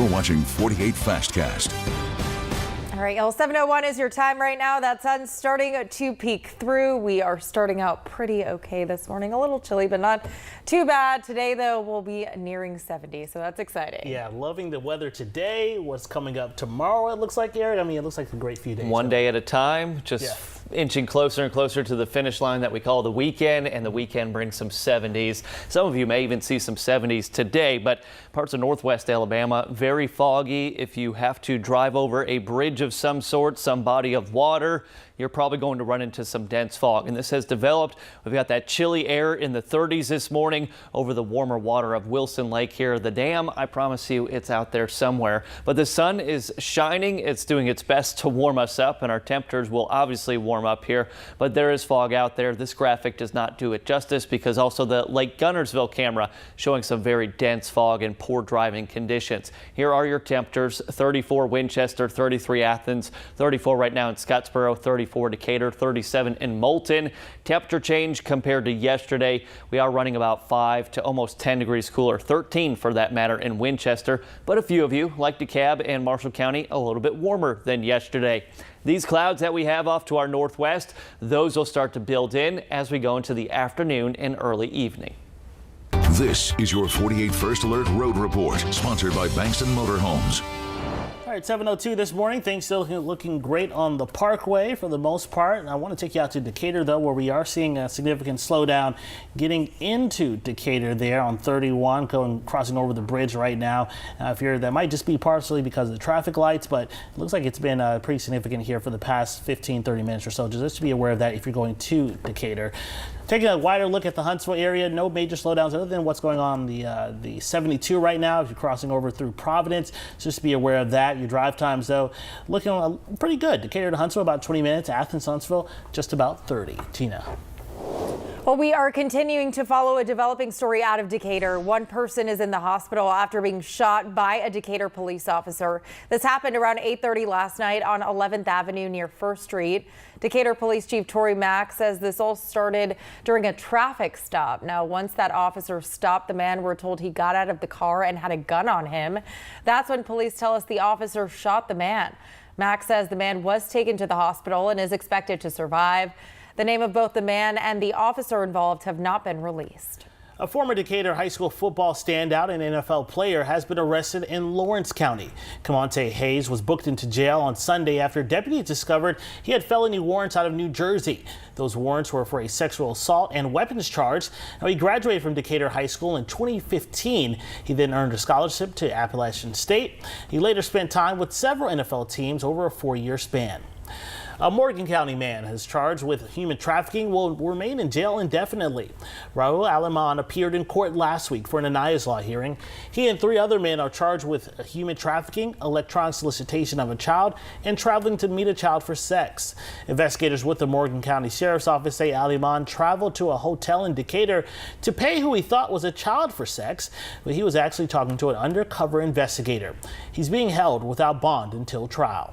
You're watching 48 Fastcast. All right, 7:01 is your time right now. That sun's starting to peek through. We are starting out pretty okay this morning. A little chilly, but not too bad. Today, though, we'll be nearing 70, so that's exciting. Yeah, loving the weather today. What's coming up tomorrow, it looks like, Aaron? I mean, it looks like a great few days. One day at a time, just inching closer and closer to the finish line that we call the weekend, and the weekend brings some 70s. Some of you may even see some 70s today, but parts of northwest Alabama, very foggy. If you have to drive over a bridge of some sort, some body of water, you're probably going to run into some dense fog. And this has developed. We've got that chilly air in the 30s this morning over the warmer water of Wilson Lake here. The dam, I promise you, it's out there somewhere. But the sun is shining. It's doing its best to warm us up, and our temperatures will obviously warm up here. But there is fog out there. This graphic does not do it justice because also the Lake Gunnersville camera showing some very dense fog and poor driving conditions. Here are your temperatures: 34 Winchester, 33 Athens, 34 right now in Scottsboro, 34 Decatur, 37 in Moulton. Temperature change compared to yesterday. We are running about 5 to almost 10 degrees cooler, 13 for that matter in Winchester. But a few of you, like DeKalb and Marshall County, a little bit warmer than yesterday. These clouds that we have off to our northwest, those will start to build in as we go into the afternoon and early evening. This is your 48 First Alert Road Report, sponsored by Bankston Motorhomes. All right, 7:02 this morning. Things still looking great on the Parkway for the most part. And I want to take you out to Decatur, though, where we are seeing a significant slowdown getting into Decatur there on 31, crossing over the bridge right now. That might just be partially because of the traffic lights, but it looks like it's been pretty significant here for the past 15-30 minutes or so. Just to be aware of that if you're going to Decatur. Taking a wider look at the Huntsville area, no major slowdowns other than what's going on the 72 right now. If you're crossing over through Providence, just be aware of that. Your drive times, though, looking pretty good. Decatur to Huntsville, about 20 minutes. Athens, Huntsville, just about 30. Tina. Well, we are continuing to follow a developing story out of Decatur. One person is in the hospital after being shot by a Decatur police officer. This happened around 8:30 last night on 11th Avenue near First Street. Decatur Police Chief Tory Mack says this all started during a traffic stop. Now, once that officer stopped the man, we're told he got out of the car and had a gun on him. That's when police tell us the officer shot the man. Mack says the man was taken to the hospital and is expected to survive. The name of both the man and the officer involved have not been released. A former Decatur high school football standout and NFL player has been arrested in Lawrence County. Camonte Hayes was booked into jail on Sunday after deputies discovered he had felony warrants out of New Jersey. Those warrants were for a sexual assault and weapons charge. Now, he graduated from Decatur High School in 2015. He then earned a scholarship to Appalachian State. He later spent time with several NFL teams over a 4-year span. A Morgan County man is charged with human trafficking will remain in jail indefinitely. Raul Aleman appeared in court last week for an Anayas Law hearing. He and 3 other men are charged with human trafficking, electronic solicitation of a child, and traveling to meet a child for sex. Investigators with the Morgan County Sheriff's Office say Aleman traveled to a hotel in Decatur to pay who he thought was a child for sex, but he was actually talking to an undercover investigator. He's being held without bond until trial.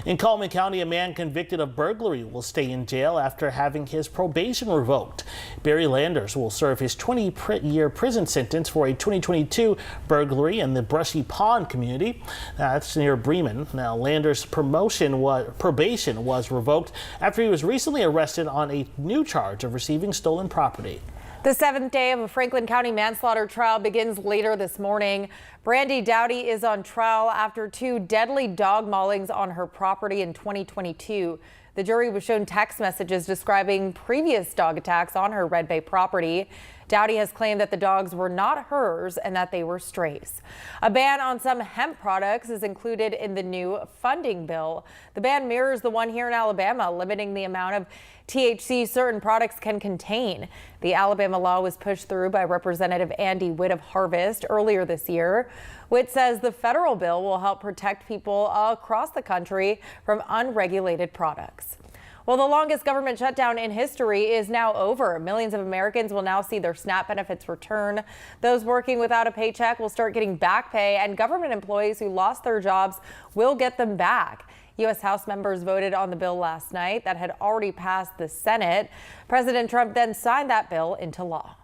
In Coleman County, a man convicted of burglary will stay in jail after having his probation revoked. Barry Landers will serve his 20-year prison sentence for a 2022 burglary in the Brushy Pond community. That's near Bremen. Now, Landers' probation was revoked after he was recently arrested on a new charge of receiving stolen property. The 7th day of a Franklin County manslaughter trial begins later this morning. Brandy Dowdy is on trial after 2 deadly dog maulings on her property in 2022. The jury was shown text messages describing previous dog attacks on her Red Bay property. Dowdy has claimed that the dogs were not hers and that they were strays. A ban on some hemp products is included in the new funding bill. The ban mirrors the one here in Alabama, limiting the amount of THC certain products can contain. The Alabama law was pushed through by Representative Andy Witt of Harvest earlier this year. Witt says the federal bill will help protect people across the country from unregulated products. Well, the longest government shutdown in history is now over. Millions of Americans will now see their SNAP benefits return. Those working without a paycheck will start getting back pay, and government employees who lost their jobs will get them back. U.S. House members voted on the bill last night that had already passed the Senate. President Trump then signed that bill into law.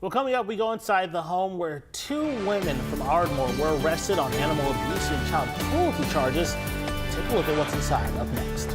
Well, coming up, we go inside the home where 2 women from Ardmore were arrested on animal abuse and child cruelty charges. Take a look at what's inside up next.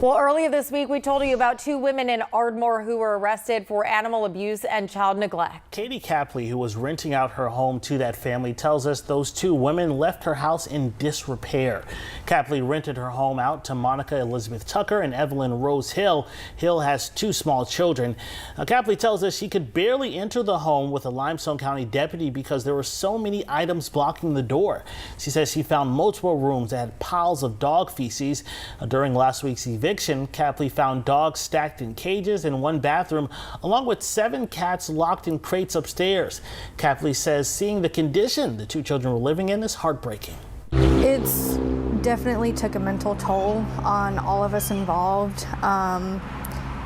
Well, earlier this week, we told you about 2 women in Ardmore who were arrested for animal abuse and child neglect. Katie Capley, who was renting out her home to that family, tells us those 2 women left her house in disrepair. Capley rented her home out to Monica Elizabeth Tucker and Evelyn Rose Hill. Hill has 2 small children. Capley tells us she could barely enter the home with a Limestone County deputy because there were so many items blocking the door. She says she found multiple rooms that had piles of dog feces. During last week's eviction, Capley found dogs stacked in cages in one bathroom, along with 7 cats locked in crates upstairs. Capley says seeing the condition the 2 children were living in is heartbreaking. It's definitely took a mental toll on all of us involved.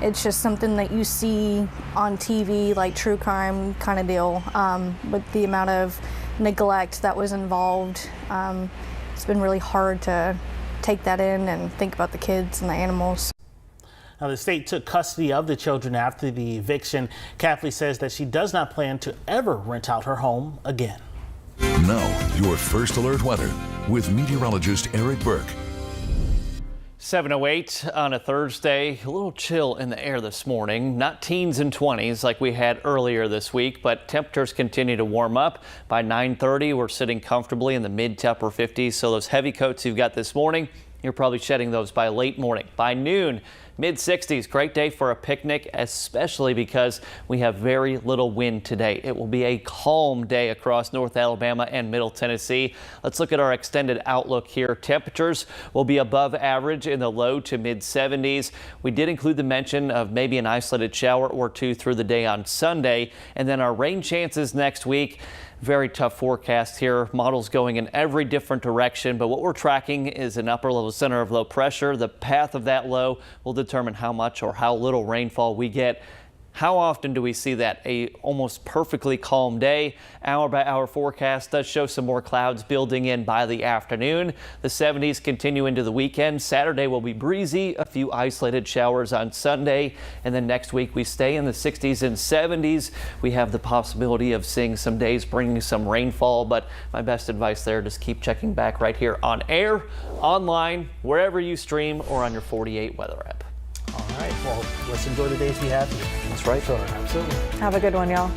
It's just something that you see on TV, like true crime kind of deal, with the amount of neglect that was involved. It's been really hard to take that in and think about the kids and the animals. Now, the state took custody of the children after the eviction. Capley says that she does not plan to ever rent out her home again. Now, your First Alert weather with meteorologist Eric Burke. 7:08 on a Thursday. A little chill in the air this morning. Not teens and 20s like we had earlier this week, but temperatures continue to warm up. By 9:30, we're sitting comfortably in the mid to upper 50s. So those heavy coats you've got this morning, you're probably shedding those by late morning. By noon, mid 60s. Great day for a picnic, especially because we have very little wind today. It will be a calm day across North Alabama and Middle Tennessee. Let's look at our extended outlook here. Temperatures will be above average in the low to mid 70s. We did include the mention of maybe an isolated shower or 2 through the day on Sunday. And then our rain chances next week. Very tough forecast here. Models going in every different direction, but what we're tracking is an upper level center of low pressure. The path of that low will determine how much or how little rainfall we get. How often do we see that? A almost perfectly calm day. Hour by hour forecast does show some more clouds building in by the afternoon. The 70s continue into the weekend. Saturday will be breezy, a few isolated showers on Sunday. And then next week we stay in the 60s and 70s. We have the possibility of seeing some days bringing some rainfall, but my best advice there, just keep checking back right here on air, online, wherever you stream, or on your 48 weather app. All right, well, let's enjoy the days we have here. That's right. Sure, absolutely. Have a good one, y'all.